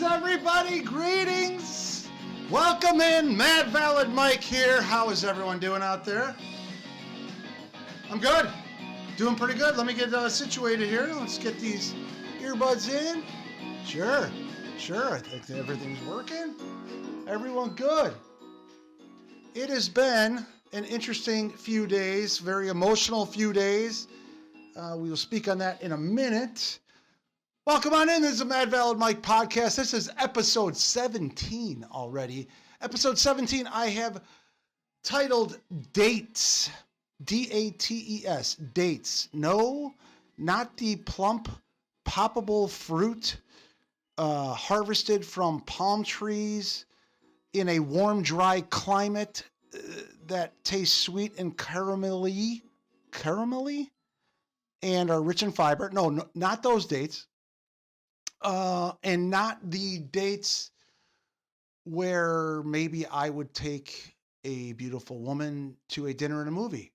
Everybody, greetings. Welcome in. Mad Valid Mike here. How is everyone doing out there? I'm good. Doing pretty good. Let me get situated here. Let's get these earbuds in. Sure. I think everything's working. Everyone good. It has been an interesting few days, very emotional few days. We will speak on that in a minute. Welcome on in. This is the Mad Valid Mike podcast. This is episode 17 already. Episode 17 I have titled Dates. D-A-T-E-S. Dates. No, not the plump, poppable fruit harvested from palm trees in a warm, dry climate that tastes sweet and caramelly and are rich in fiber. No, not those dates. And not the dates where maybe I would take a beautiful woman to a dinner and a movie.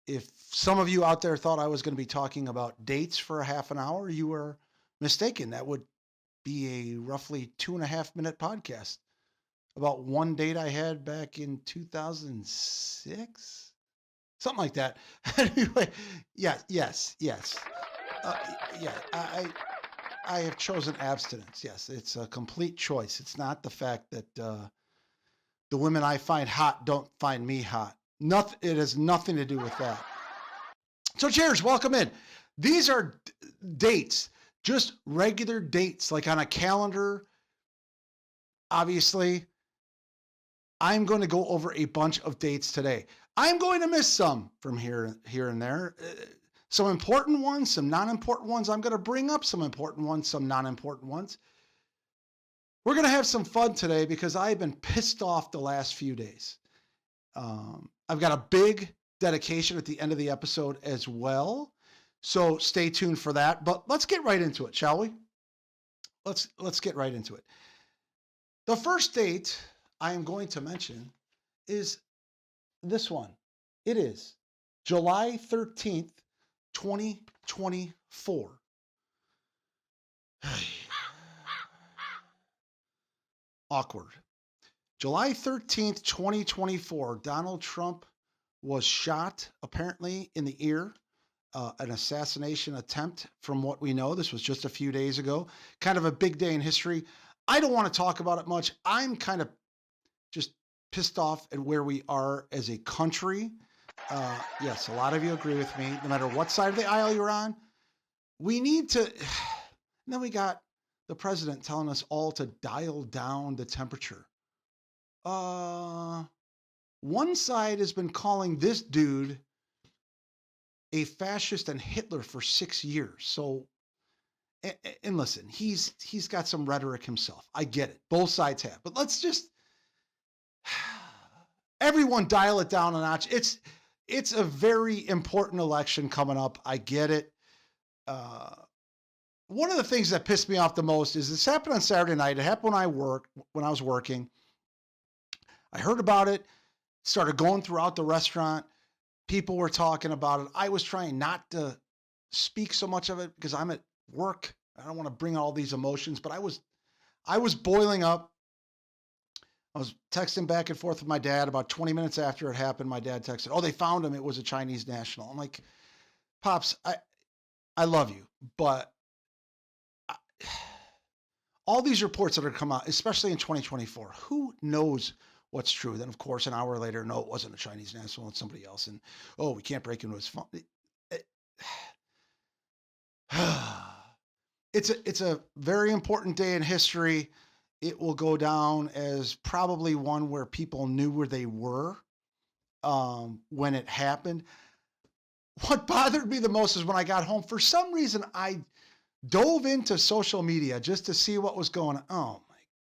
If some of you out there thought I was going to be talking about dates for a half an hour, you were mistaken. That would be a roughly 2.5-minute podcast about one date I had back in 2006, something like that. Anyway, yes. I have chosen abstinence. Yes, it's a complete choice. It's not the fact that the women I find hot don't find me hot. It has nothing to do with that. So cheers, welcome in. These are dates, just regular dates, like on a calendar. Obviously, I'm going to go over a bunch of dates today. I'm going to miss some from here and there. Some important ones, some non-important ones. I'm going to bring up some important ones, some non-important ones. We're going to have some fun today because I've been pissed off the last few days. I've got a big dedication at the end of the episode as well. So stay tuned for that. But let's get right into it, shall we? Let's get right into it. The first date I am going to mention is this one. It is July 13th, 2024. Awkward. July 13th, 2024, Donald Trump was shot, apparently, in the ear. An assassination attempt, from what we know. This was just a few days ago. Kind of a big day in history. I don't want to talk about it much. I'm kind of just pissed off at where we are as a country. Yes, a lot of you agree with me. No matter what side of the aisle you're on, we need to. And then we got the president telling us all to dial down the temperature. One side has been calling this dude a fascist and Hitler for 6 years. So, and listen, he's got some rhetoric himself. I get it. Both sides have. But let's just everyone dial it down a notch. It's a very important election coming up. I get it. One of the things that pissed me off the most is this happened on Saturday night. It happened when I was working. I heard about it, started going throughout the restaurant. People were talking about it. I was trying not to speak so much of it because I'm at work. I don't want to bring all these emotions, but I was boiling up. I was texting back and forth with my dad. About 20 minutes after it happened, my dad texted, "Oh, they found him. It was a Chinese national." I'm like, "Pops, I love you, but all these reports that are come out, especially in 2024, who knows what's true?" Then, of course, an hour later, no, it wasn't a Chinese national, it's somebody else. And, oh, we can't break into his phone. It's a very important day in history. It will go down as probably one where people knew where they were when it happened. What bothered me the most is when I got home, for some reason, I dove into social media just to see what was going on. Oh, my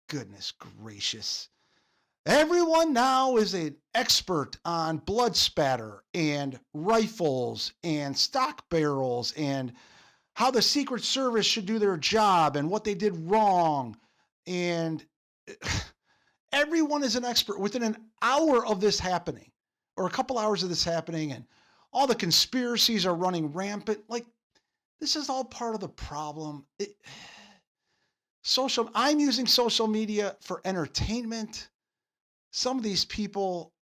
goodness gracious. Everyone now is an expert on blood spatter and rifles and stock barrels and how the Secret Service should do their job and what they did wrong. And everyone is an expert within an hour of this happening, or a couple hours of this happening, and all the conspiracies are running rampant. Like, this is all part of the problem. I'm using social media for entertainment. Some of these people,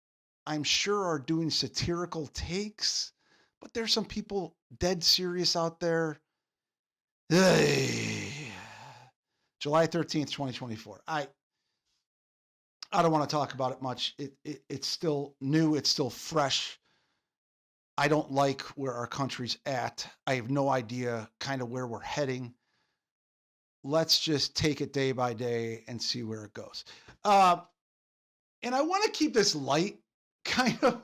I'm sure, are doing satirical takes, but there's some people dead serious out there. Hey. July 13th, 2024. I don't want to talk about it much. It's still new. It's still fresh. I don't like where our country's at. I have no idea kind of where we're heading. Let's just take it day by day and see where it goes. And I want to keep this light, kind of.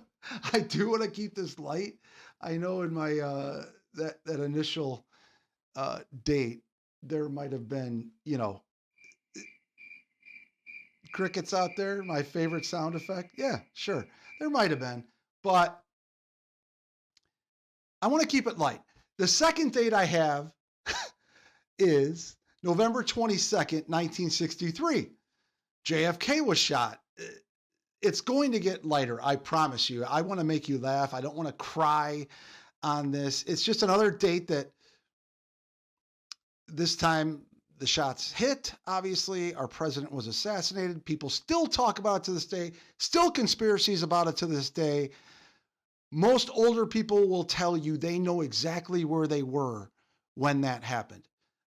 I do want to keep this light. I know in my that initial date, there might have been, crickets out there. My favorite sound effect. Yeah, sure, there might have been, but I want to keep it light. The second date I have is November 22nd, 1963. JFK was shot. It's going to get lighter, I promise you. I want to make you laugh. I don't want to cry on this. It's just another date that this time the shots hit. Obviously, our president was assassinated. People still talk about it to this day, still conspiracies about it to this day. Most older people will tell you they know exactly where they were when that happened.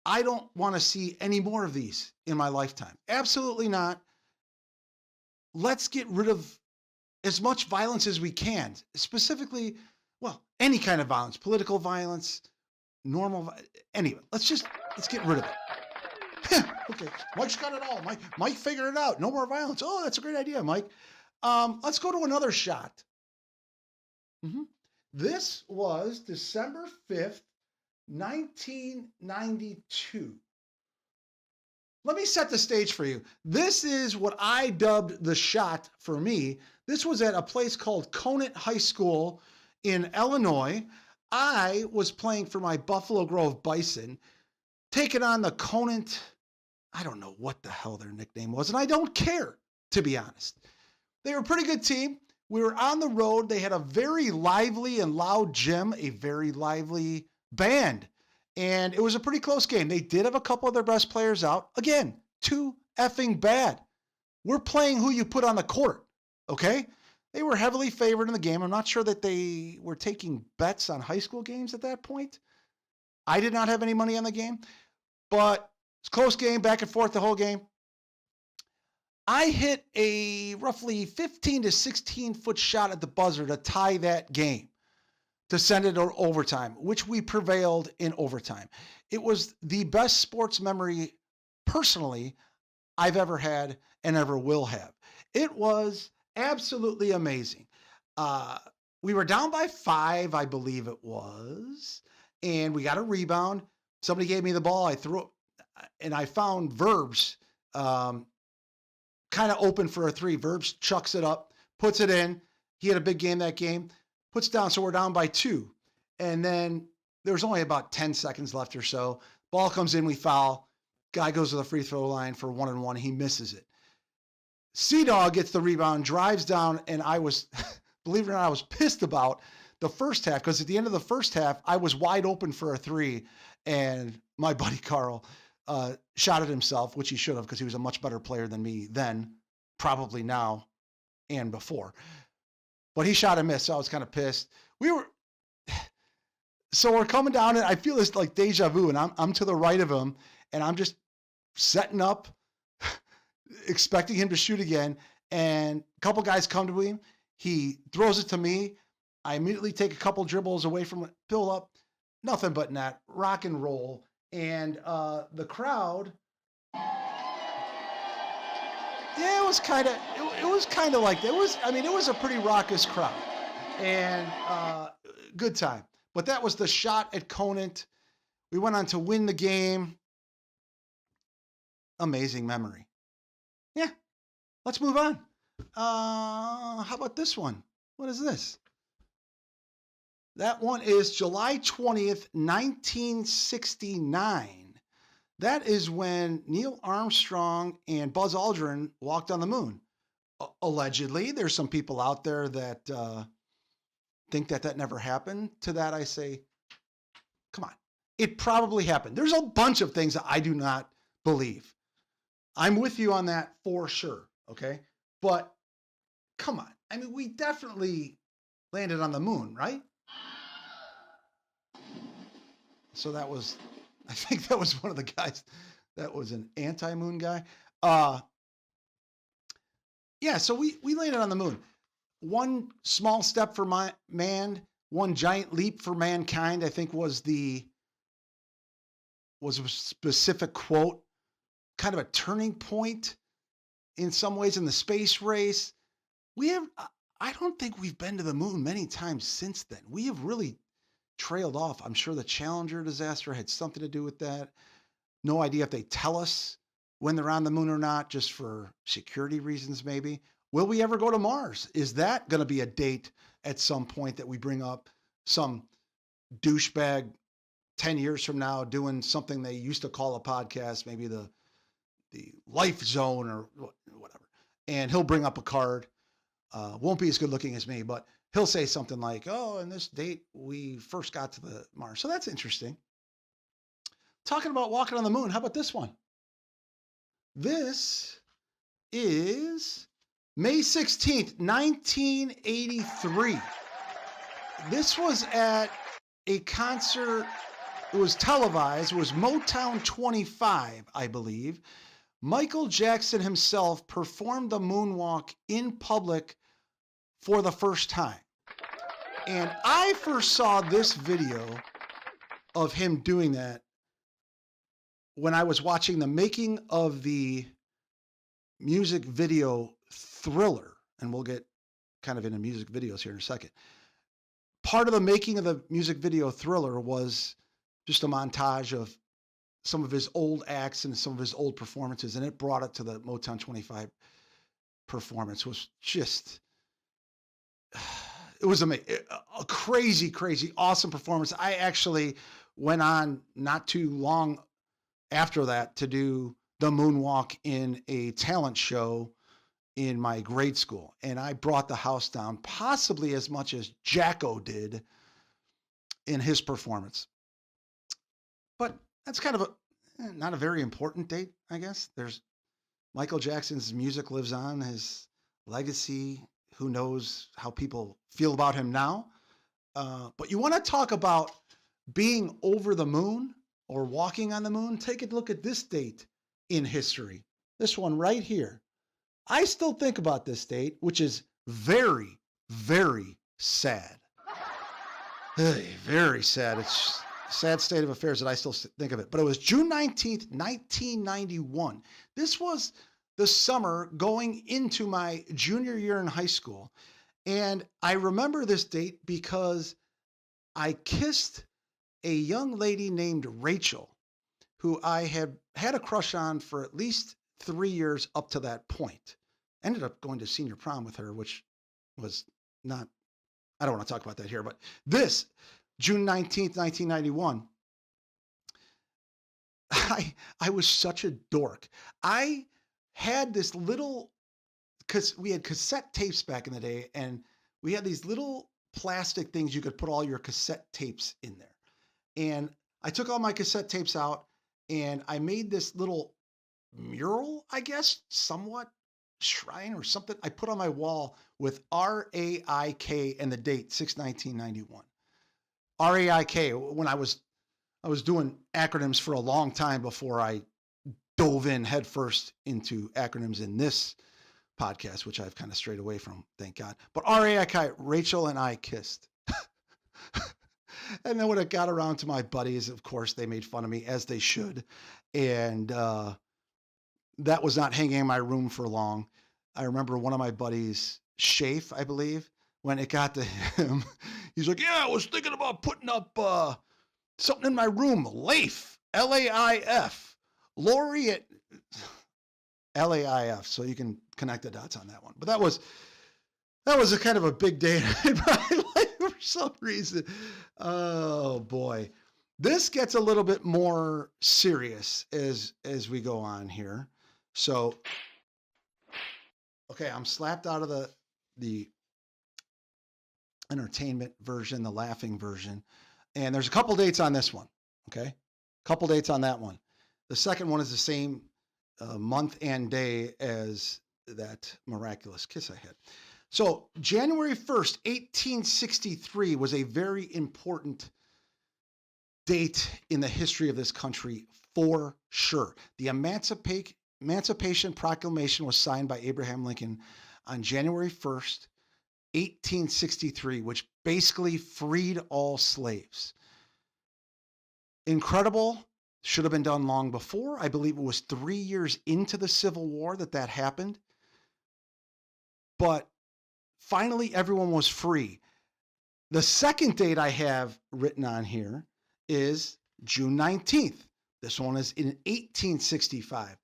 I don't want to see any more of these in my lifetime. Absolutely not. Let's get rid of as much violence as we can, specifically, any kind of violence, political violence, anyway, let's get rid of it. Okay, Mike's got it all. Mike figured it out. No more violence. Oh, that's a great idea, Mike. Let's go to another shot. This was December 5th, 1992. Let me set the stage for you. This is what I dubbed the shot for me. This was at a place called Conant High School in Illinois. I was playing for my Buffalo Grove Bison, taking on the Conant, I don't know what the hell their nickname was, and I don't care, to be honest. They were a pretty good team. We were on the road. They had a very lively and loud gym, a very lively band. And it was a pretty close game. They did have a couple of their best players out. Again, too effing bad. We're playing who you put on the court, okay? They were heavily favored in the game. I'm not sure that they were taking bets on high school games at that point. I did not have any money on the game, but it's a close game, back and forth the whole game. I hit a roughly 15 to 16 foot shot at the buzzer to tie that game, to send it to overtime, which we prevailed in overtime. It was the best sports memory, personally, I've ever had and ever will have. It was absolutely amazing. We were down by 5, I believe it was, and we got a rebound. Somebody gave me the ball. I threw it, and I found Verbs kind of open for a 3. Verbs chucks it up, puts it in. He had a big game that game. Puts down, so we're down by 2. And then there's only about 10 seconds left or so. Ball comes in, we foul. Guy goes to the free throw line for 1-and-1. He misses it. C-Dog gets the rebound, drives down, and I was, believe it or not, I was pissed about the first half, because at the end of the first half, I was wide open for a 3, and my buddy Carl shot it himself, which he should have, because he was a much better player than me then, probably now and before. But he shot and missed, so I was kind of pissed. So we're coming down, and I feel this like deja vu, and I'm to the right of him, and I'm just setting up, expecting him to shoot again, and a couple guys come to him. He throws it to me. I immediately take a couple dribbles away from it, build up, nothing but net, rock and roll, and the crowd. Yeah, it was kind of like that. It was a pretty raucous crowd, and good time. But that was the shot at Conant. We went on to win the game. Amazing memory. Yeah, let's move on. How about this one? What is this? That one is July 20th, 1969. That is when Neil Armstrong and Buzz Aldrin walked on the moon. Allegedly, there's some people out there that think that never happened. To that, I say, come on. It probably happened. There's a bunch of things that I do not believe. I'm with you on that for sure. Okay. But come on. I mean, we definitely landed on the moon, right? So that was, I think that was one of the guys that was an anti-moon guy. Yeah, so we landed on the moon. One small step for man, one giant leap for mankind, I think was a specific quote, kind of a turning point in some ways in the space race. I don't think we've been to the moon many times since then. We have really trailed off. I'm sure the Challenger disaster had something to do with that. No idea if they tell us when they're on the moon or not, just for security reasons, maybe. Will we ever go to Mars? Is that going to be a date at some point that we bring up some douchebag 10 years from now doing something they used to call a podcast, maybe the Life Zone or whatever. And he'll bring up a card. Won't be as good looking as me, but he'll say something like, oh, in this date, we first got to the Mars. So that's interesting. Talking about walking on the moon, how about this one? This is May 16th, 1983. This was at a concert. It was televised. It was Motown 25, I believe. Michael Jackson himself performed the moonwalk in public for the first time. And I first saw this video of him doing that when I was watching the making of the music video Thriller. And we'll get kind of into music videos here in a second. Part of the making of the music video Thriller was just a montage of some of his old acts and some of his old performances, and it brought it to the Motown 25 performance. It was just, it was a crazy, crazy, awesome performance. I actually went on not too long after that to do the moonwalk in a talent show in my grade school, and I brought the house down possibly as much as Jacko did in his performance. But that's kind of not a very important date, I guess. There's Michael Jackson's music lives on, his legacy. Who knows how people feel about him now? But you want to talk about being over the moon or walking on the moon? Take a look at this date in history. This one right here. I still think about this date, which is very, very sad. Very sad. It's a sad state of affairs that I still think of it. But it was June 19th, 1991. This was the summer going into my junior year in high school. And I remember this date because I kissed a young lady named Rachel, who I had had a crush on for at least 3 years up to that point. Ended up going to senior prom with her, which was not, I don't want to talk about that here, but this June 19th, 1991, I was such a dork. I had this little, because we had cassette tapes back in the day, and we had these little plastic things you could put all your cassette tapes in there. And I took all my cassette tapes out, and I made this little mural, I guess, somewhat shrine or something. I put on my wall with RAIK and the date 6/1991. RAIK. When I was doing acronyms for a long time before I dove in headfirst into acronyms in this podcast, which I've kind of strayed away from, thank God. But RAIK, Rachel and I kissed. And then when it got around to my buddies, of course, they made fun of me, as they should. And that was not hanging in my room for long. I remember one of my buddies, Shafe, I believe, when it got to him, he's like, yeah, I was thinking about putting up something in my room. Laif, L-A-I-F. Lori at L-A-I-F. So you can connect the dots on that one. But that was a kind of a big day in my life for some reason. Oh boy. This gets a little bit more serious as we go on here. So, okay, I'm slapped out of the entertainment version, the laughing version. And there's a couple dates on this one, okay? Couple dates on that one. The second one is the same month and day as that miraculous kiss I had. So January 1st, 1863 was a very important date in the history of this country for sure. The Emancipation Proclamation was signed by Abraham Lincoln on January 1st, 1863, which basically freed all slaves. Incredible. Should have been done long before. I believe it was 3 years into the Civil War that happened. But finally, everyone was free. The second date I have written on here is June 19th. This one is in 1865.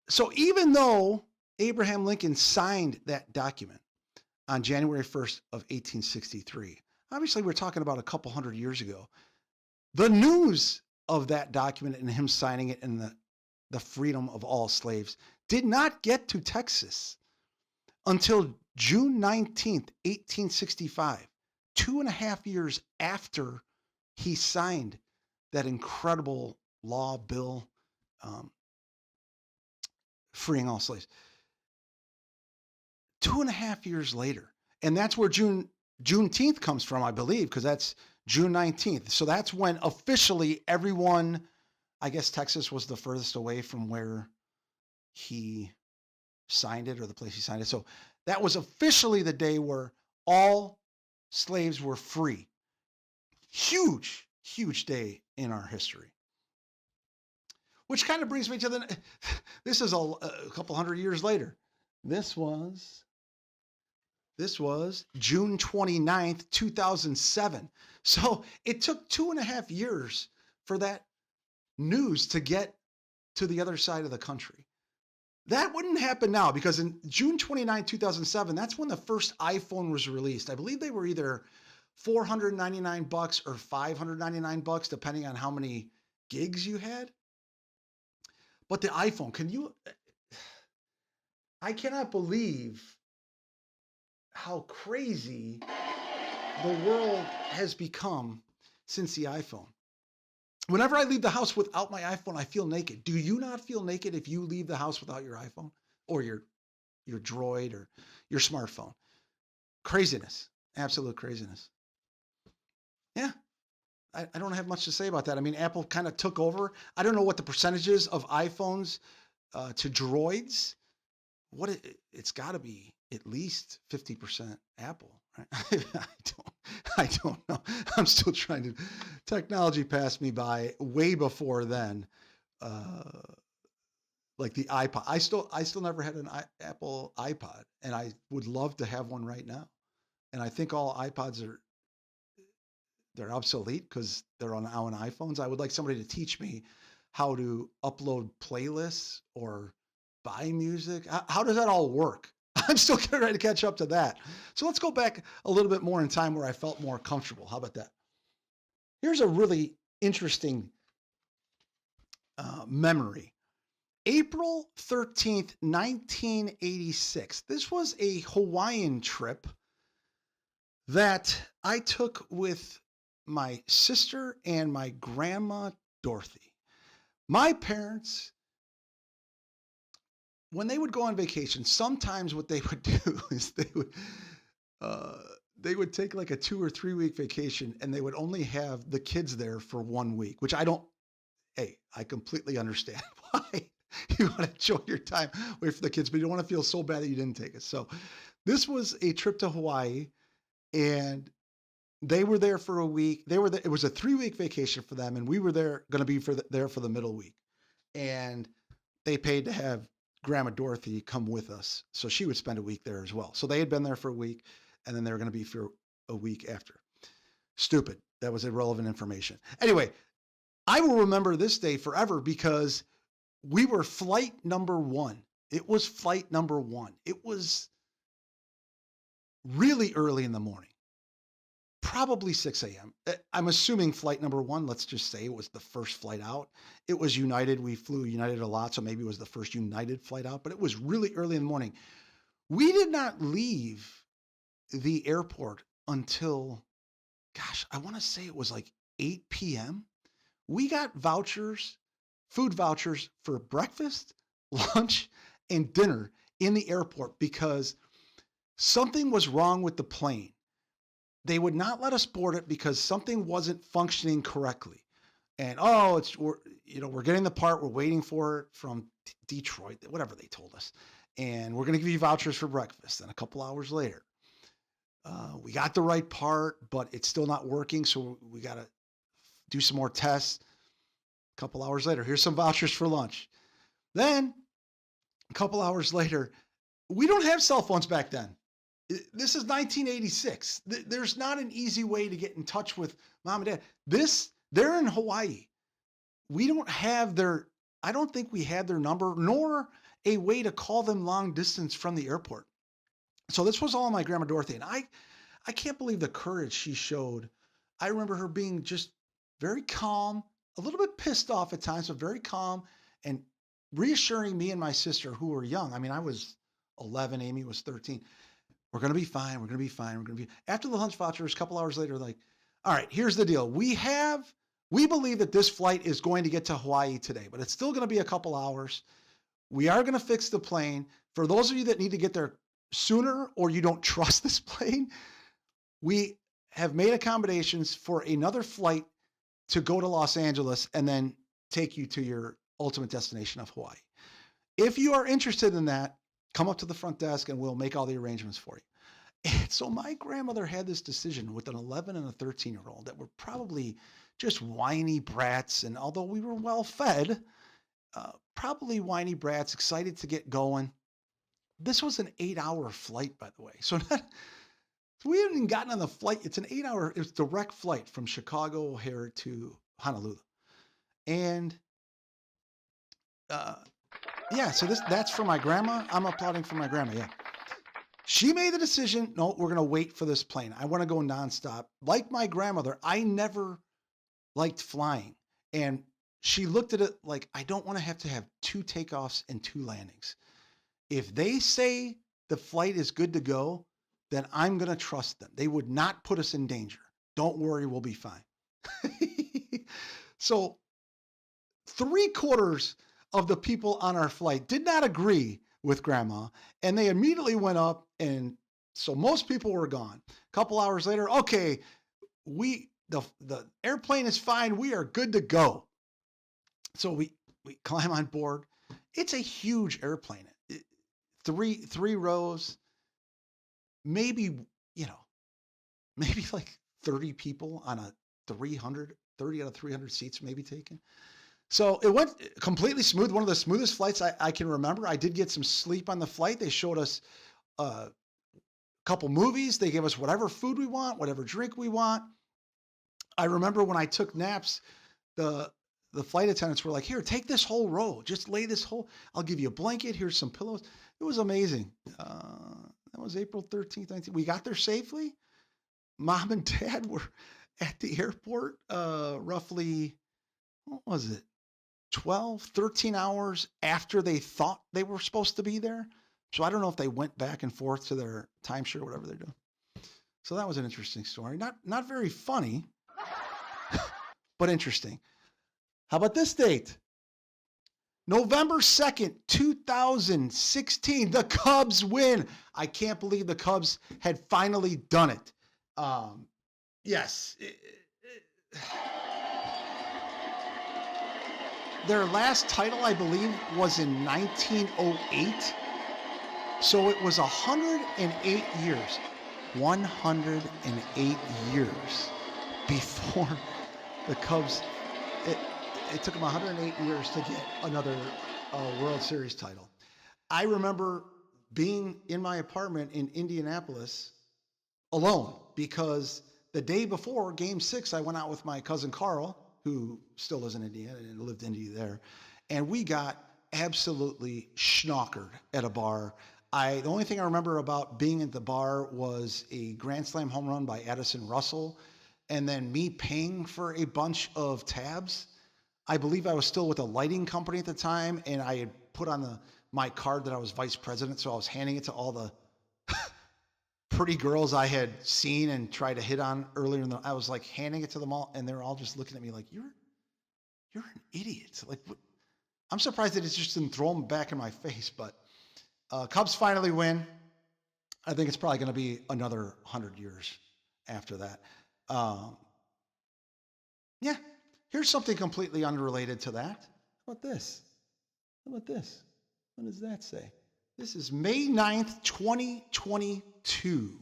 So even though Abraham Lincoln signed that document on January 1st of 1863, obviously we're talking about a couple hundred years ago, the news of that document and him signing it and the freedom of all slaves did not get to Texas until June 19th, 1865, 2.5 years after he signed that incredible law bill freeing all slaves. 2.5 years later. And that's where Juneteenth comes from, I believe, because that's June 19th. So that's when officially everyone, I guess Texas was the furthest away from where he signed it, or the place he signed it. So that was officially the day where all slaves were free. Huge, huge day in our history. Which kind of brings me to this is a couple hundred years later. This was June 29th, 2007. So it took 2.5 years for that news to get to the other side of the country. That wouldn't happen now, because in June 29, 2007, that's when the first iPhone was released. I believe they were either $499 or $599, depending on how many gigs you had. But the iPhone, I cannot believe how crazy the world has become since the iPhone. Whenever I leave the house without my iPhone, I feel naked. Do you not feel naked if you leave the house without your iPhone or your Droid or your smartphone? Craziness, absolute craziness. Yeah, I don't have much to say about that. I mean, Apple kind of took over. I don't know what the percentages of iPhones to Droids. It's got to be at least 50% Apple. Right? I don't know. I'm still trying to. Technology passed me by way before then. Like the iPod. I still never had an Apple iPod, and I would love to have one right now. And I think all iPods they're obsolete because they're on iPhones. I would like somebody to teach me how to upload playlists or buy music. How does that all work? I'm still getting ready to catch up to that. So let's go back a little bit more in time where I felt more comfortable. How about that? Here's a really interesting memory. April 13th, 1986. This was a Hawaiian trip that I took with my sister and my grandma, Dorothy. My parents, when they would go on vacation, sometimes what they would do is they would take like a 2 or 3 week vacation, and they would only have the kids there for 1 week, which I completely understand why you want to enjoy your time away from the kids, but you don't want to feel so bad that you didn't take it. So this was a trip to Hawaii, and they were there for a week. It was a 3-week vacation for them, and we were going to be there for the middle week. And they paid to have Grandma Dorothy come with us, so she would spend a week there as well. So they had been there for a week, and then they were going to be for a week after. Stupid. That was irrelevant information. Anyway, I will remember this day forever because we were flight number 1. It was flight number 1. It was really early in the morning, probably 6 a.m. I'm assuming flight number 1, let's just say it was the first flight out. It was United. We flew United a lot, so maybe it was the first United flight out, but it was really early in the morning. We did not leave the airport until, I want to say it was like 8 p.m. We got vouchers food vouchers for breakfast, lunch, and dinner in the airport because something was wrong with the plane. They would not let us board it because something wasn't functioning correctly. And we're getting the part, we're waiting for it from Detroit, whatever they told us. And we're going to give you vouchers for breakfast. And a couple hours later, we got the right part, but it's still not working. So we got to do some more tests. A couple hours later, here's some vouchers for lunch. Then a couple hours later, we don't have cell phones back then. This is 1986. There's not an easy way to get in touch with mom and dad. They're in Hawaii. We don't have I don't think we had their number, nor a way to call them long distance from the airport. So this was all on my Grandma Dorothy. And I can't believe the courage she showed. I remember her being just very calm, a little bit pissed off at times, but very calm and reassuring me and my sister who were young. I mean, I was 11, Amy was 13. We're going to be fine. We're going to be fine. We're going to be, after the lunch vouchers, a couple hours later, like, all right, here's the deal. We believe that this flight is going to get to Hawaii today, but it's still going to be a couple hours. We are going to fix the plane. For those of you that need to get there sooner or you don't trust this plane, we have made accommodations for another flight to go to Los Angeles and then take you to your ultimate destination of Hawaii. If you are interested in that, come up to the front desk and we'll make all the arrangements for you. And so my grandmother had this decision with an 11 and a 13-year-old that were probably just whiny brats. And although we were well fed, probably whiny brats, excited to get going. This was an 8-hour flight, by the way. So we haven't even gotten on the flight. It's an 8-hour, it's direct flight from Chicago O'Hare to Honolulu. And so that's for my grandma. I'm applauding for my grandma, yeah. She made the decision, no, we're going to wait for this plane. I want to go nonstop. Like my grandmother, I never liked flying. And she looked at it like, I don't want to have 2 takeoffs and 2 landings. If they say the flight is good to go, then I'm going to trust them. They would not put us in danger. Don't worry, we'll be fine. So 3/4 of the people on our flight did not agree with grandma, and they immediately went up, and so most people were gone. A couple hours later, okay, the airplane is fine. We are good to go. So we climb on board. It's a huge airplane. Three rows, maybe like 30 people on a 30 out of 300 seats maybe taken. So it went completely smooth. One of the smoothest flights I can remember. I did get some sleep on the flight. They showed us a couple movies. They gave us whatever food we want, whatever drink we want. I remember when I took naps, the flight attendants were like, here, take this whole row. Just lay this I'll give you a blanket. Here's some pillows. It was amazing. That was April 13th, 19th. We got there safely. Mom and Dad were at the airport roughly, what was it? 12, 13 hours after they thought they were supposed to be there. So I don't know if they went back and forth to their timeshare, whatever they're doing. So that was an interesting story. Not very funny, but interesting. How about this date? November 2nd, 2016, the Cubs win. I can't believe the Cubs had finally done it. Yes. Their last title, I believe, was in 1908. So it was 108 years. 108 years before the Cubs. It took them 108 years to get another World Series title. I remember being in my apartment in Indianapolis alone because the day before Game 6, I went out with my cousin Carl, who still lives in Indiana and lived in India there, and we got absolutely schnockered at a bar. The only thing I remember about being at the bar was a grand slam home run by Addison Russell, and then me paying for a bunch of tabs. I believe I was still with a lighting company at the time, and I had put on my card that I was vice president, so I was handing it to all the pretty girls I had seen and tried to hit on earlier I was like handing it to them all, and they were all just looking at me like, you're an idiot. Like, what? I'm surprised that it just didn't throw them back in my face, but Cubs finally win. I think it's probably going to be another 100 years after that. Yeah, here's something completely unrelated to that. How about this? How about this? What does that say? This is May 9th, 2022.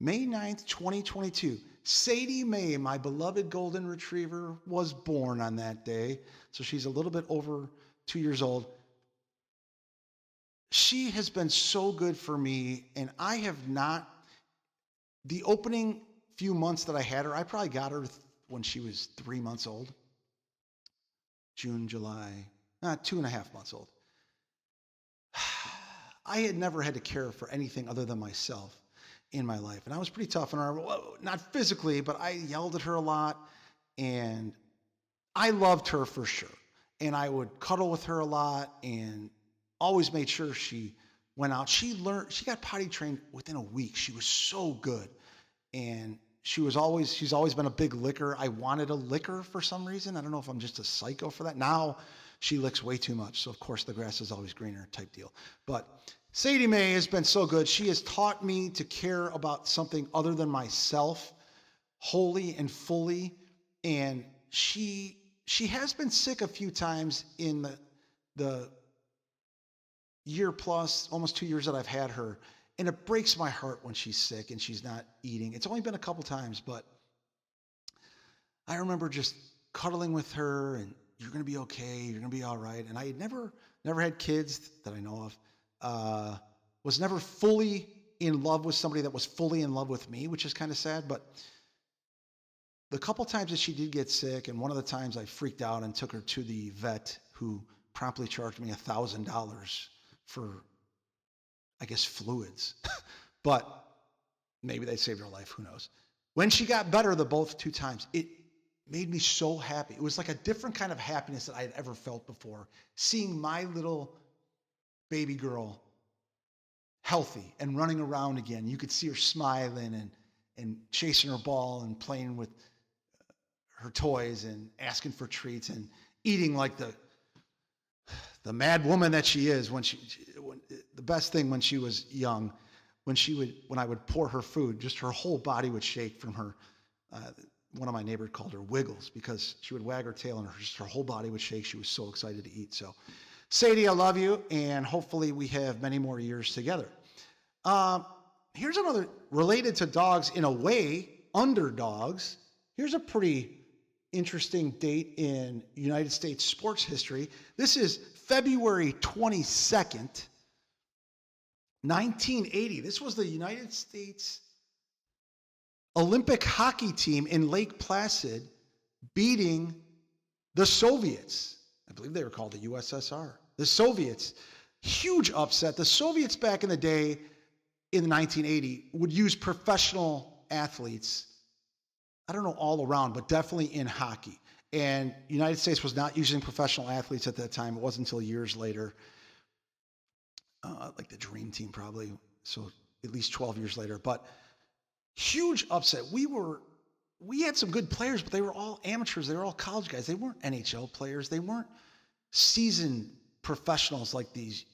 May 9th, 2022. Sadie Mae, my beloved golden retriever, was born on that day. So she's a little bit over 2 years old. She has been so good for me, and I have not, the opening few months that I had her, I probably got her when she was 3 months old. June, July, 2.5 months old. I had never had to care for anything other than myself in my life. And I was pretty tough on her, not physically, but I yelled at her a lot, and I loved her for sure. And I would cuddle with her a lot and always made sure she went out. She got potty trained within a week. She was so good. And she's always been a big licker. I wanted a licker for some reason. I don't know if I'm just a psycho for that. Now she licks way too much. So of course the grass is always greener type deal. But Sadie Mae has been so good. She has taught me to care about something other than myself wholly and fully. And she has been sick a few times in the year plus, almost 2 years that I've had her. And it breaks my heart when she's sick and she's not eating. It's only been a couple times, but I remember just cuddling with her and you're going to be okay. You're going to be all right. And I had never had kids that I know of. Was never fully in love with somebody that was fully in love with me, which is kind of sad. But the couple times that she did get sick, and one of the times I freaked out and took her to the vet, who promptly charged me $1,000 for, I guess, fluids. But maybe they saved her life. Who knows? When she got better the both 2 times, it made me so happy. It was like a different kind of happiness that I had ever felt before. Seeing my little baby girl healthy and running around again. You could see her smiling and chasing her ball and playing with her toys and asking for treats and eating like the mad woman that she is. When the best thing when she was young, when I would pour her food, just her whole body would shake from her. One of my neighbors called her Wiggles because she would wag her tail and her whole body would shake. She was so excited to eat. So, Sadie, I love you, and hopefully we have many more years together. Here's another related to dogs in a way, underdogs. Here's a pretty interesting date in United States sports history. This is February 22nd, 1980. This was the United States Olympic hockey team in Lake Placid beating the Soviets. I believe they were called the USSR. The Soviets, huge upset. The Soviets back in the day in 1980 would use professional athletes, I don't know all around, but definitely in hockey. And the United States was not using professional athletes at that time. It wasn't until years later, like the Dream Team probably, so at least 12 years later. But huge upset. We had some good players, but they were all amateurs. They were all college guys. They weren't NHL players. They weren't seasoned professionals like these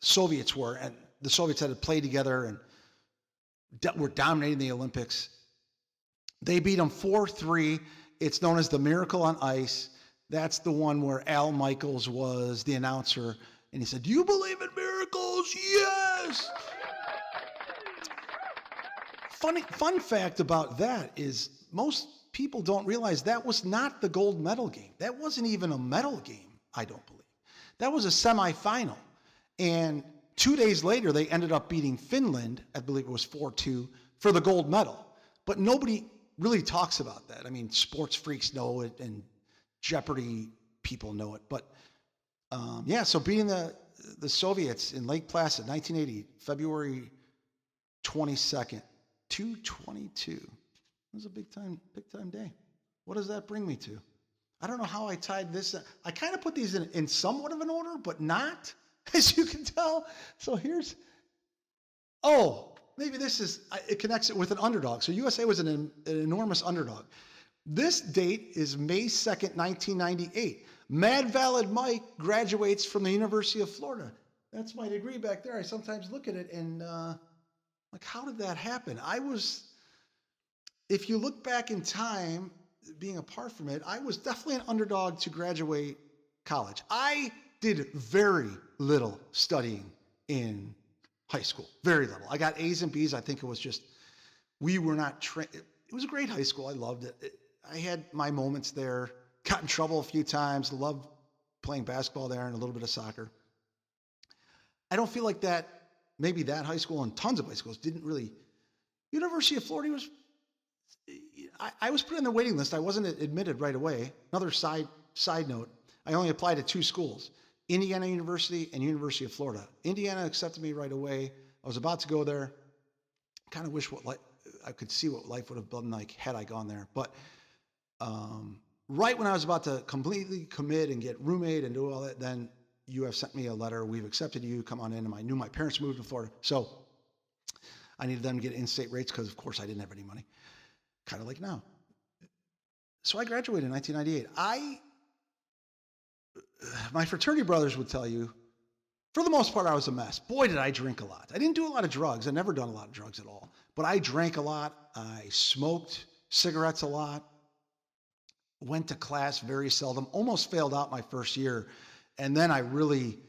Soviets were. And the Soviets had to play together and were dominating the Olympics. They beat them 4-3. It's known as the Miracle on Ice. That's the one where Al Michaels was the announcer. And he said, "Do you believe in miracles?" Yes! Fun fact about that is most people don't realize that was not the gold medal game. That wasn't even a medal game, I don't believe. That was a semifinal. And 2 days later, they ended up beating Finland, I believe it was 4-2, for the gold medal. But nobody really talks about that. I mean, sports freaks know it, and Jeopardy people know it. But so beating the Soviets in Lake Placid, 1980, February 22nd, 2:22. It was a big time day. What does that bring me to? I don't know how I tied this. I kind of put these in somewhat of an order, but not, as you can tell. So maybe it connects it with an underdog. So USA was an enormous underdog. This date is May 2nd, 1998. Mad Valid Mike graduates from the University of Florida. That's my degree back there. I sometimes look at it and like, how did that happen? If you look back in time, being apart from it, I was definitely an underdog to graduate college. I did very little studying in high school, very little. I got A's and B's. I think it was just, we were not trained. It was a great high school. I loved it. I had my moments there, got in trouble a few times, loved playing basketball there and a little bit of soccer. I don't feel like that, maybe that high school and tons of high schools didn't really, University of Florida was, I was put on the waiting list. I wasn't admitted right away. Another side note, I only applied to 2 schools, Indiana University and University of Florida. Indiana accepted me right away. I was about to go there. Kind of wish I could see what life would have been like had I gone there. But right when I was about to completely commit and get roommate and do all that, then UF sent me a letter. We've accepted you. Come on in. And I knew my parents moved to Florida. So I needed them to get in-state rates because, of course, I didn't have any money. Kind of like now. So I graduated in 1998. My fraternity brothers would tell you, for the most part, I was a mess. Boy, did I drink a lot. I didn't do a lot of drugs. I've never done a lot of drugs at all. But I drank a lot. I smoked cigarettes a lot. Went to class very seldom. Almost failed out my first year. And then I really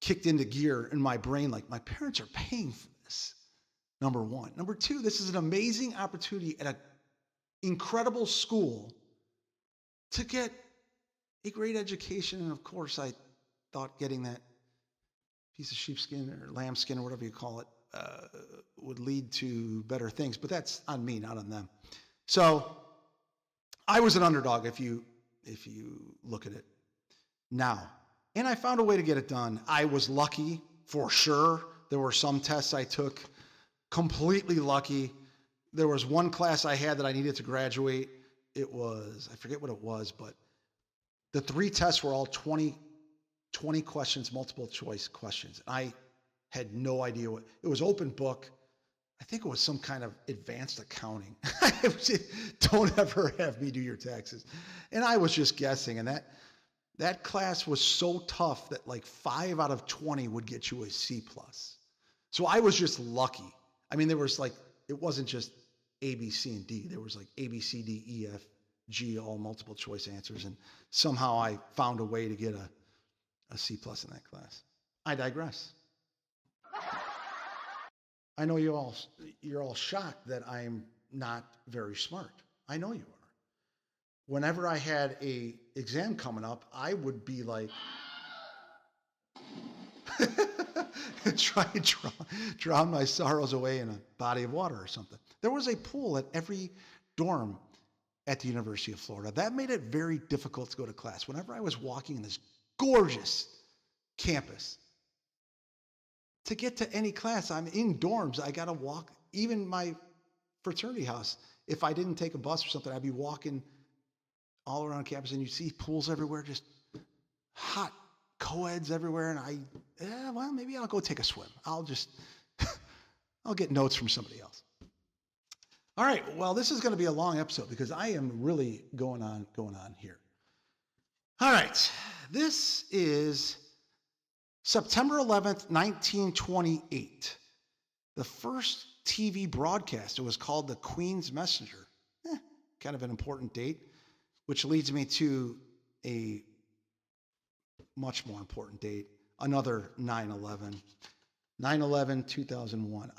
kicked into gear in my brain, like, my parents are paying for this, number one. Number two, this is an amazing opportunity at an incredible school to get a great education. And of course, I thought getting that piece of sheepskin or lambskin or whatever you call it would lead to better things. But that's on me, not on them. So I was an underdog if you look at it now. And I found a way to get it done. I was lucky for sure. There were some tests I took completely lucky. There was one class I had that I needed to graduate. It was, I forget what it was, but the 3 tests were all 20 questions, multiple choice questions. I had no idea it was open book. I think it was some kind of advanced accounting. Don't ever have me do your taxes. And I was just guessing. And that class was so tough that like 5 out of 20 would get you a C+. So I was just lucky. I mean, there was like, it wasn't just A, B, C, and D. There was like A, B, C, D, E, F, G, all multiple choice answers. And somehow I found a way to get a C+ in that class. I digress. I know you're all shocked that I'm not very smart. I know you are. Whenever I had a exam coming up, I would be like, try and drown my sorrows away in a body of water or something. There was a pool at every dorm at the University of Florida. That made it very difficult to go to class. Whenever I was walking in this gorgeous campus, to get to any class, I'm in dorms. I got to walk, even my fraternity house. If I didn't take a bus or something, I'd be walking all around campus, and you see pools everywhere, just hot co-eds everywhere. And well, maybe I'll go take a swim. I'll get notes from somebody else. All right. Well, this is going to be a long episode because I am really going on here. All right. This is September 11th, 1928. The first TV broadcast. It was called The Queen's Messenger. Kind of an important date, which leads me to a much more important date, another 9/11. 9/11, 2001.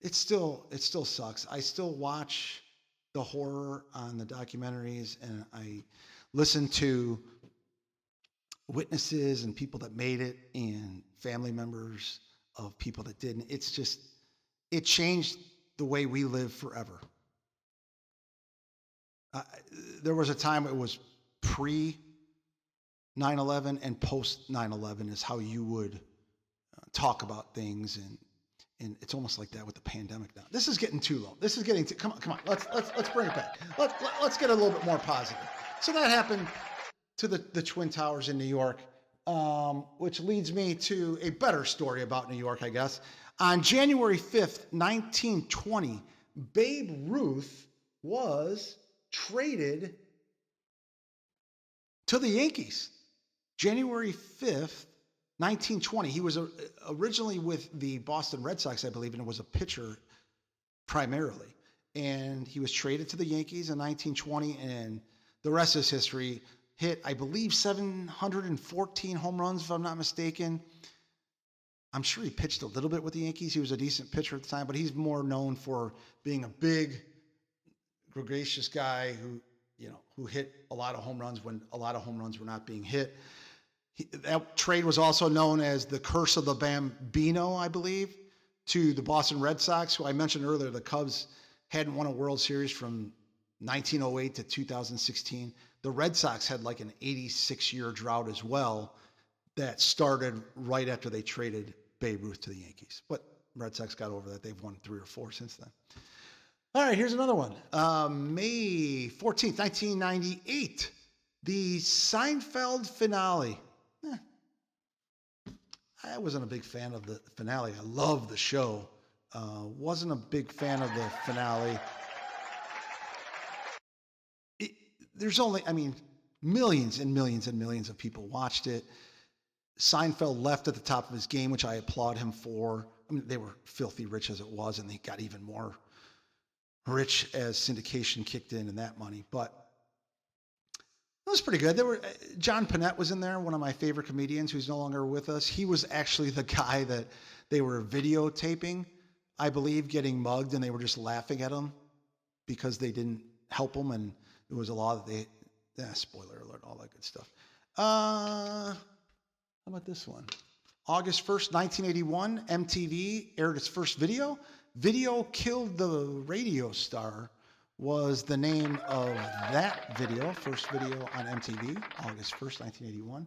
It still sucks. I still watch the horror on the documentaries, and I listen to witnesses and people that made it and family members of people that didn't. It changed the way we live forever. There was a time it was pre 9/11 and post 9/11 is how you would talk about things, and it's almost like that with the pandemic now. This is getting too low. This is getting come on. Let's bring it back. Let's get a little bit more positive. So that happened to the Twin Towers in New York, which leads me to a better story about New York, I guess. On January 5th, 1920, Babe Ruth was traded to the Yankees. January 5th, 1920. He was originally with the Boston Red Sox, I believe, and it was a pitcher primarily. And he was traded to the Yankees in 1920, and the rest is history. Hit, I believe, 714 home runs, if I'm not mistaken. I'm sure he pitched a little bit with the Yankees. He was a decent pitcher at the time, but he's more known for being a big, gregarious guy who hit a lot of home runs when a lot of home runs were not being hit. That trade was also known as the Curse of the Bambino, I believe, to the Boston Red Sox, who I mentioned earlier. The Cubs hadn't won a World Series from 1908 to 2016. The Red Sox had like an 86-year drought as well that started right after they traded Babe Ruth to the Yankees. But Red Sox got over that. They've won 3 or 4 since then. All right, here's another one. May 14th, 1998, the Seinfeld finale. I wasn't a big fan of the finale. I love the show. Wasn't a big fan of the finale. There's only, millions and millions and millions of people watched it. Seinfeld left at the top of his game, which I applaud him for. They were filthy rich as it was, and they got even more rich as syndication kicked in and that money. But it was pretty good. John Panette was in there, one of my favorite comedians who's no longer with us. He was actually the guy that they were videotaping, I believe, getting mugged, and they were just laughing at him because they didn't help him, and it was a law that spoiler alert, all that good stuff. How about this one? August 1st, 1981, MTV aired its first video. Video Killed the Radio Star was the name of that video, first video on MTV, August 1st, 1981.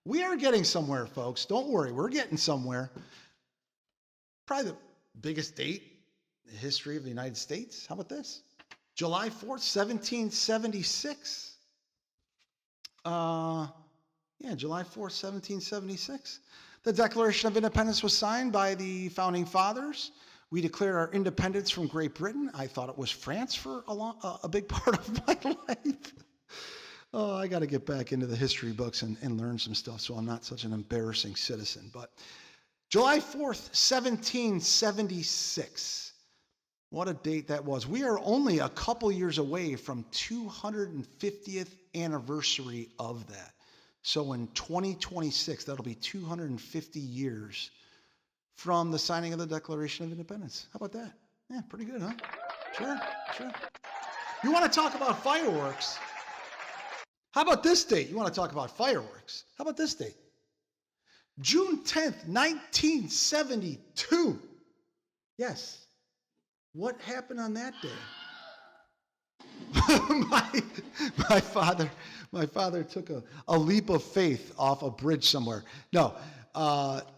We are getting somewhere, folks. Don't worry, we're getting somewhere. Probably the biggest date in the history of the United States. How about this? July 4th, 1776. July 4th, 1776. The Declaration of Independence was signed by the Founding Fathers. We declared our independence from Great Britain. I thought it was France for a big part of my life. Oh, I got to get back into the history books and learn some stuff so I'm not such an embarrassing citizen. But July 4th, 1776. What a date that was. We are only a couple years away from 250th anniversary of that. So in 2026, that'll be 250 years from the signing of the Declaration of Independence. How about that? Yeah, pretty good, huh? Sure. You want to talk about fireworks? How about this date? You want to talk about fireworks? How about this date? June 10th, 1972. Yes. What happened on that day? My father took a leap of faith off a bridge somewhere. No,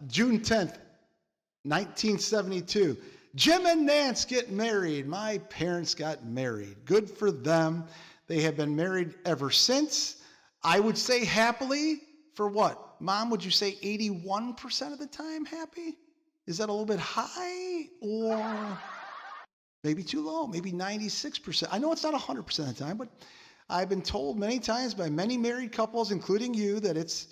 June 10th, 1972. Jim and Nance get married. My parents got married. Good for them. They have been married ever since. I would say happily for what? Mom, would you say 81% of the time happy? Is that a little bit high or maybe too low? Maybe 96%. I know it's not 100% of the time, but I've been told many times by many married couples, including you, that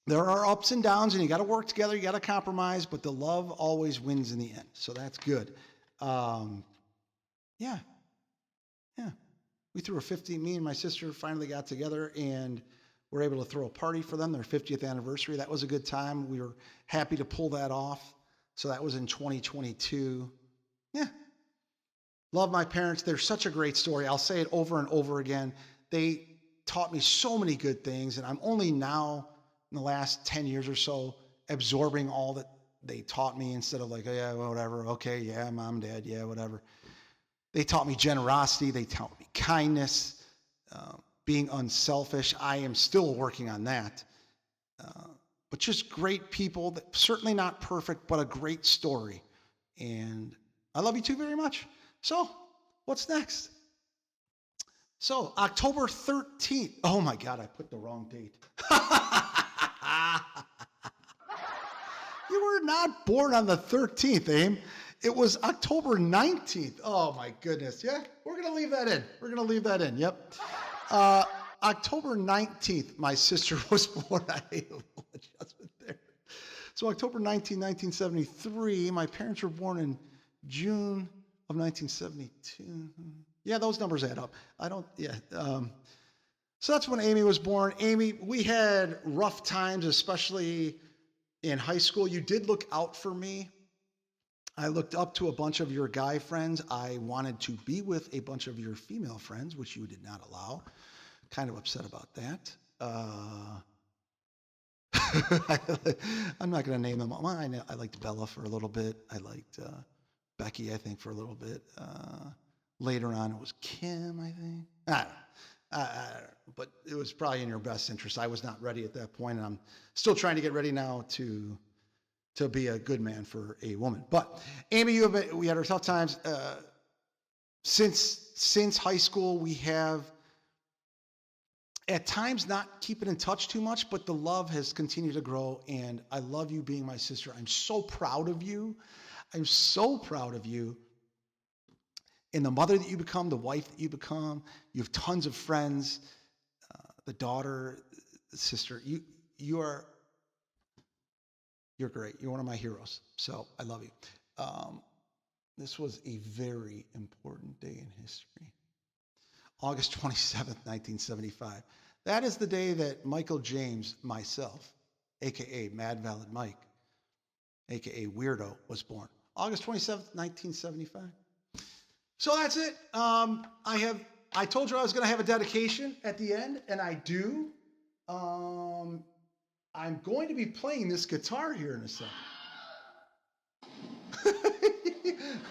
there are ups and downs, and you got to work together, you got to compromise, but the love always wins in the end. So that's good. Yeah. We threw me and my sister finally got together and were able to throw a party for them, their 50th anniversary. That was a good time. We were happy to pull that off. So that was in 2022. Yeah. Love my parents. They're such a great story. I'll say it over and over again. They taught me so many good things, and I'm only now, in the last 10 years or so, absorbing all that they taught me instead of like, oh, yeah, whatever. Okay, yeah, mom, dad, yeah, whatever. They taught me generosity. They taught me kindness, being unselfish. I am still working on that. But just great people, certainly not perfect, but a great story. And I love you too very much. So, what's next? So, October 13th. Oh my God, I put the wrong date. You were not born on the 13th, Aim. It was October 19th. Oh my goodness. Yeah, we're going to leave that in. Yep. October 19th, my sister was born. I hate a little adjustment there. So October 19, 1973, my parents were born in June of 1972. Yeah, those numbers add up. So that's when Amy was born. Amy, we had rough times, especially in high school. You did look out for me. I looked up to a bunch of your guy friends. I wanted to be with a bunch of your female friends, which you did not allow. Kind of upset about that. I'm not going to name them all. I liked Bella for a little bit. I liked Becky, I think, for a little bit. Later on, it was Kim, I think. I don't know. But it was probably in your best interest. I was not ready at that point, and I'm still trying to get ready now to be a good man for a woman. But Amy, we had our tough times. Since high school, we have at times not keeping in touch too much, but the love has continued to grow, and I love you being my sister. I'm so proud of you. I'm so proud of you. And the mother that you become, the wife that you become, you have tons of friends, the daughter, the sister. You're great. You're one of my heroes. So I love you. This was a very important day in history. August 27th, 1975. That is the day that Michael James, myself, a.k.a. Mad Valid Mike, a.k.a. Weirdo, was born. August 27th, 1975. So that's it. I told you I was going to have a dedication at the end, and I do. I'm going to be playing this guitar here in a second.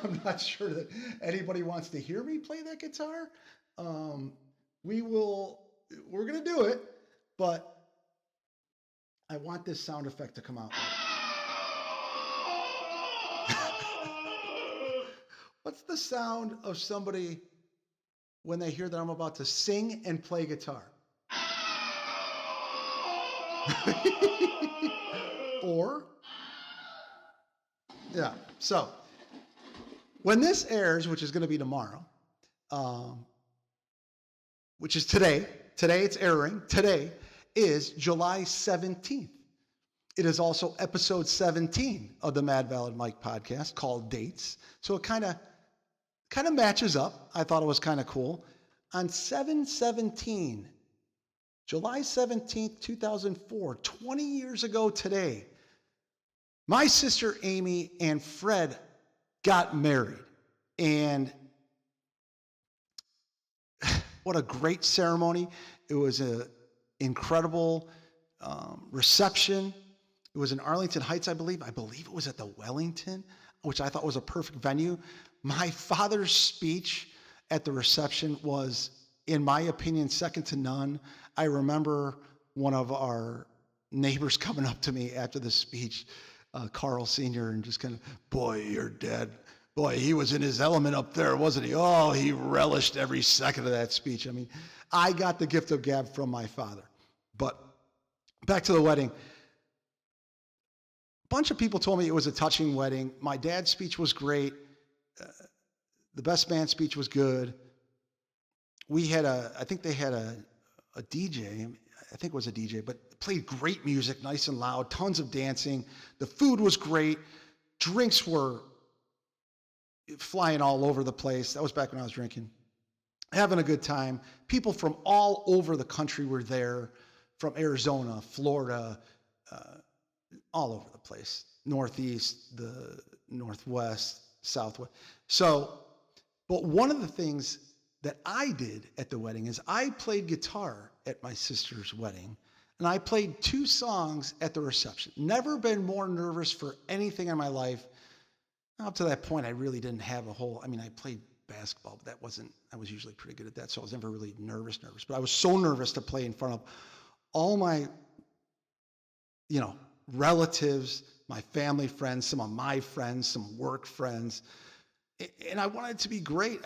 I'm not sure that anybody wants to hear me play that guitar. We're going to do it, but I want this sound effect to come out. What's the sound of somebody when they hear that I'm about to sing and play guitar? Or, yeah, so when this airs, which is going to be tomorrow, which is today it's airing, today is July 17th. It is also episode 17 of the Mad Valid Mike podcast called Dates. So it kind of matches up. I thought it was kind of cool. On 7/17, July 17th, 2004, 20 years ago today, my sister Amy and Fred got married. And what a great ceremony. It was an incredible reception. It was in Arlington Heights, I believe. I believe it was at the Wellington, which I thought was a perfect venue. My father's speech at the reception was, in my opinion, second to none. I remember one of our neighbors coming up to me after the speech, Carl Sr., and just kind of, boy, your dad, boy, he was in his element up there, wasn't he? Oh, he relished every second of that speech. I mean, I got the gift of gab from my father. But back to the wedding. A bunch of people told me it was a touching wedding. My dad's speech was great. The best man speech was good. I think they had a DJ. I think it was a DJ, but played great music, nice and loud, tons of dancing. The food was great. Drinks were flying all over the place. That was back when I was drinking. Having a good time. People from all over the country were there, from Arizona, Florida, all over the place. Northeast, the Northwest, Southwest. So, but one of the things that I did at the wedding is I played guitar at my sister's wedding, and I played 2 songs at the reception. Never been more nervous for anything in my life. Up to that point, I really didn't have I played basketball, but I was usually pretty good at that, so I was never really nervous. But I was so nervous to play in front of all my, relatives, my family friends, some of my friends, some work friends, and I wanted it to be great.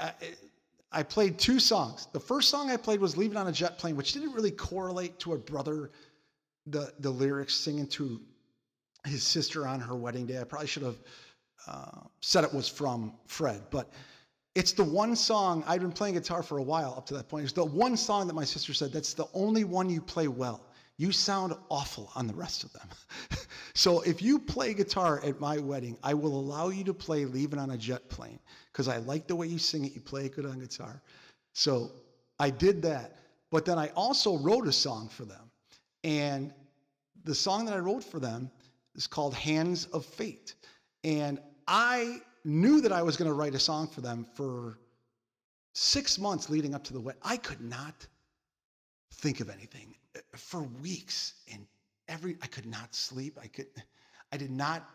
I played 2 songs. The first song I played was Leaving on a Jet Plane, which didn't really correlate to a brother, the lyrics singing to his sister on her wedding day. I probably should have said it was from Fred, but It's the one song, I'd been playing guitar for a while up to that point. It's the one song that my sister said, that's the only one you play well. You sound awful on the rest of them. So if you play guitar at my wedding, I will allow you to play Leaving on a Jet Plane because I like the way you sing it. You play it good on guitar. So I did that. But then I also wrote a song for them. And the song that I wrote for them is called Hands of Fate. And I knew that I was going to write a song for them for 6 months leading up to the wedding. I could not think of anything for weeks, and I could not sleep. I did not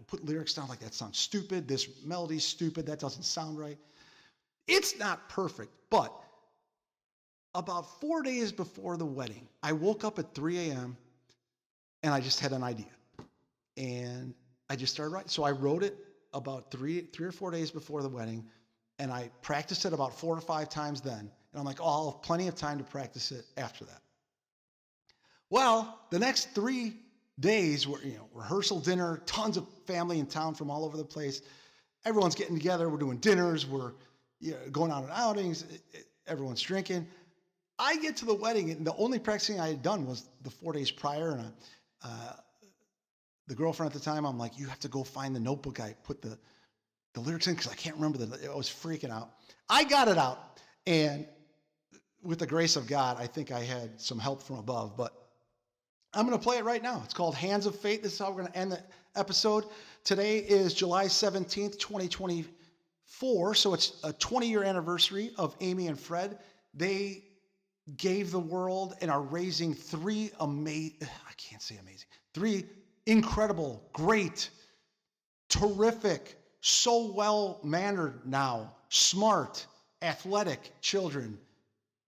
put lyrics down like that sounds stupid. This melody's stupid. That doesn't sound right. It's not perfect, but about 4 days before the wedding, I woke up at 3 a.m. and I just had an idea, and I just started writing. So I wrote it about three or 4 days before the wedding, and I practiced it about 4 or 5 times then. And I'm like, oh, I'll have plenty of time to practice it after that. Well, the next 3 days were, rehearsal, dinner, tons of family in town from all over the place. Everyone's getting together. We're doing dinners. We're going out on outings. Everyone's drinking. I get to the wedding, and the only practicing I had done was the 4 days prior. And the girlfriend at the time, I'm like, you have to go find the notebook I put the lyrics in because I can't remember I was freaking out. I got it out, and with the grace of God, I think I had some help from above, but I'm going to play it right now. It's called Hands of Fate. This is how we're going to end the episode. Today is July 17th, 2024, so it's a 20-year anniversary of Amy and Fred. They gave the world and are raising three incredible, great, terrific, so well-mannered now, smart, athletic children.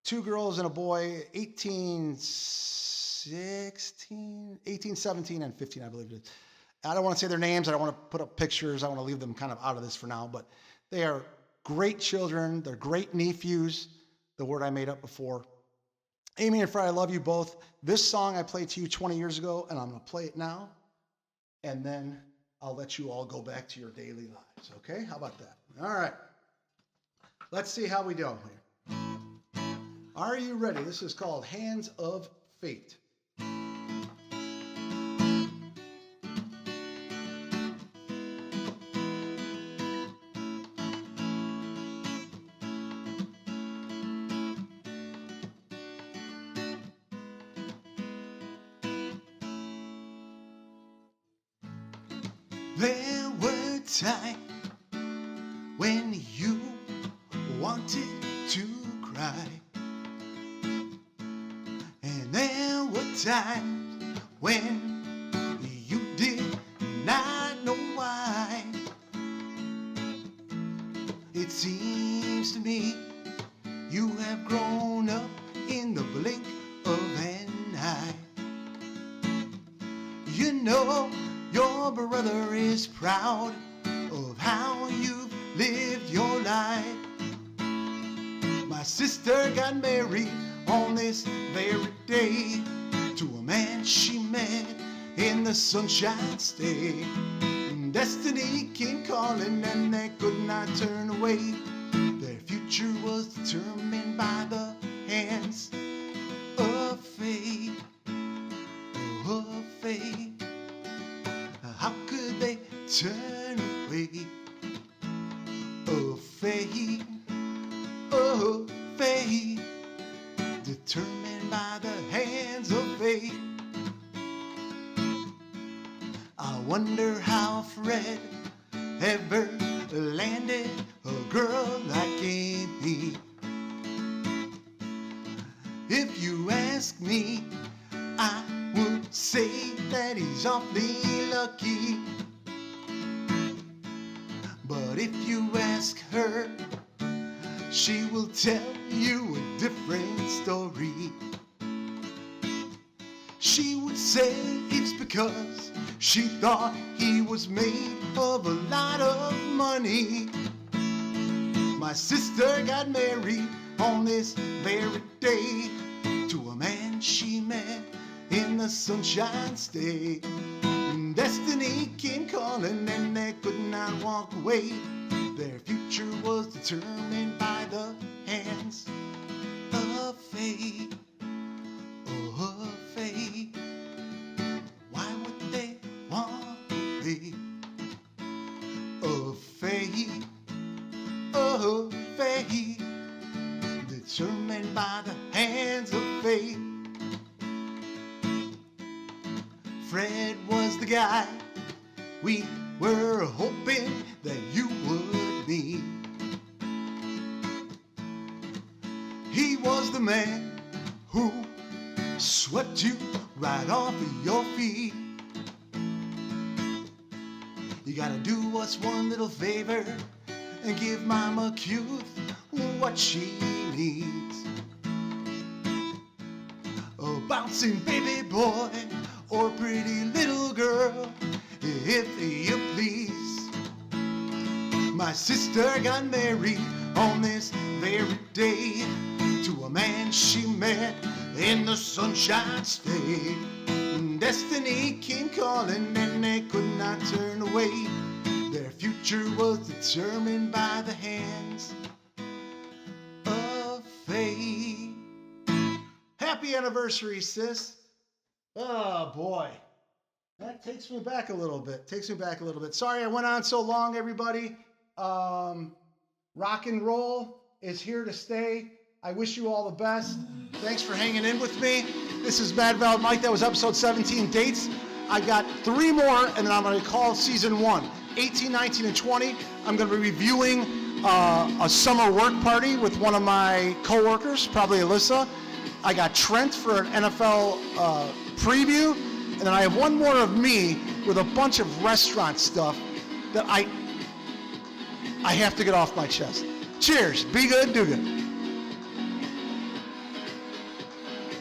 2 girls and a boy, 18, 17, and 15, I believe it is. I don't want to say their names. I don't want to put up pictures. I want to leave them kind of out of this for now. But they are great children. They're great nephews, the word I made up before. Amy and Fred, I love you both. This song I played to you 20 years ago, and I'm going to play it now. And then I'll let you all go back to your daily lives. Okay? How about that? All right. Let's see how we do here. Are you ready? This is called Hands of Fate. There were times when you wanted to cry, and there were times when you did not know why. It seems to me you have grown up in the blink of an eye. You know your brother is proud of how you've lived your life. My sister got married on this very day to a man she met in the Sunshine State. Destiny came calling and they could not turn away. Their future was determined by the hands of fate. Of fate. How could they turn away? Oh, fate, oh, fate, determined by the hands of fate. I wonder how Fred ever landed a girl like Amy. If you ask me, I would say that he's awfully lucky. But if you ask her, she will tell you a different story. She would say it's because she thought he was made of a lot of money. My sister got married on this very day to a man she met in the Sunshine State. Destiny came calling and they could not walk away. Their future future was determined by the hands of fate. Oh, fate. Why would they want me? Oh, fate. Oh, fate. Determined by the hands of fate. Fred was the guy we were hoping that you would meet. He was the man who swept you right off of your feet. You gotta do us one little favor and give Mama Cuth what she needs. A bouncing baby boy or pretty little girl, if you please. My sister got married on this very day to a man she met in the Sunshine State. Destiny came calling and they could not turn away. Their future was determined by the hands of fate. Happy anniversary, sis. Oh boy, that takes me back a little bit. Sorry I went on so long, everybody. Rock and roll is here to stay. I wish you all the best. Thanks for hanging in with me. This is Mad Valid Mike. That was episode 17 dates. I got 3 more, and then I'm going to call season 1. 18, 19, and 20. I'm going to be reviewing a summer work party with one of my coworkers, probably Alyssa. I got Trent for an NFL preview, and then I have one more of me with a bunch of restaurant stuff that I have to get off my chest. Cheers. Be good, do good.